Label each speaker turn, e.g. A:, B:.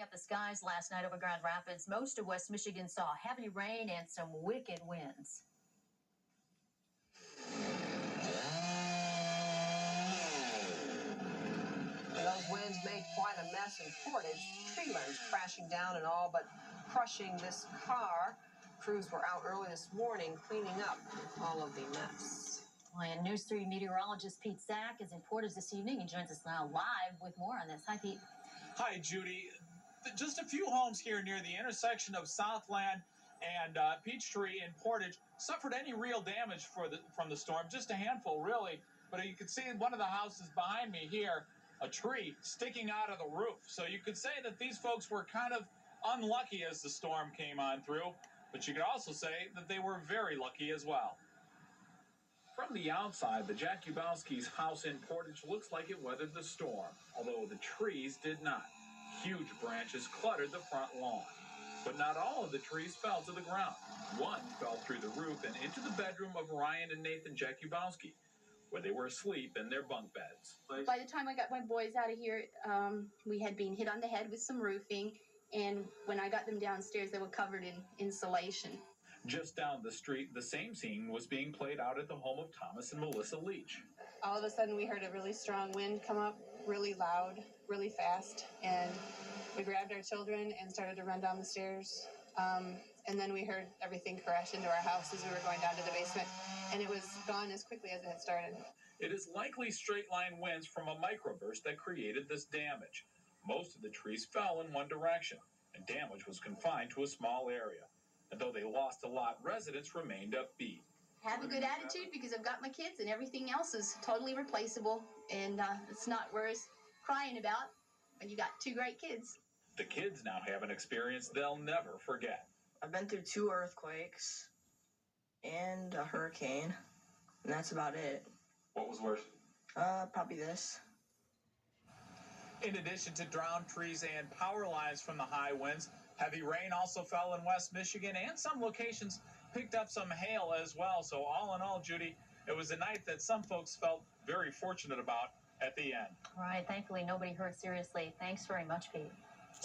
A: up the skies last night over Grand Rapids. Most of West Michigan saw heavy rain and some wicked winds.
B: Those winds made quite a mess in Portage. Tree limbs crashing down and all but crushing this car. Crews were out early this morning cleaning up all of the mess.
A: And News 3 meteorologist Pete Sack is in Portage this evening. He joins us now live with more on this. Hi, Pete.
C: Hi, Judy. Just a few homes here near the intersection of Southland and Peachtree in Portage suffered any real damage from the storm. Just a handful, really. But you can see one of the houses behind me here, a tree sticking out of the roof. So you could say that these folks were kind of unlucky as the storm came on through. But you could also say that they were very lucky as well. From the outside, the Jakubowski's house in Portage looks like it weathered the storm, although the trees did not. Huge branches cluttered the front lawn. But not all of the trees fell to the ground. One fell through the roof and into the bedroom of Ryan and Nathan Jakubowski, where they were asleep in their bunk beds.
D: By the time I got my boys out of here, we had been hit on the head with some roofing, and when I got them downstairs, they were covered in insulation.
C: Just down the street, the same scene was being played out at the home of Thomas and Melissa Leach.
D: All of a sudden, we heard a really strong wind come up, really loud, really fast, and we grabbed our children and started to run down the stairs. And then we heard everything crash into our house as we were going down to the basement, and it was gone as quickly as it had started.
C: It is likely straight-line winds from a microburst that created this damage. Most of the trees fell in one direction, and damage was confined to a small area. And though they lost a lot, residents remained upbeat.
D: Have a good attitude because I've got my kids and everything else is totally replaceable. And it's not worth crying about when you got two great kids.
C: The kids now have an experience they'll never forget.
E: I've been through 2 earthquakes and a hurricane, and that's about it.
C: What was worse?
E: Probably this.
C: In addition to drowned trees and power lines from the high winds, heavy rain also fell in West Michigan, and some locations picked up some hail as well. So all in all, Judy, it was a night that some folks felt very fortunate about at the end.
A: All right. Thankfully, nobody hurt seriously. Thanks very much, Pete.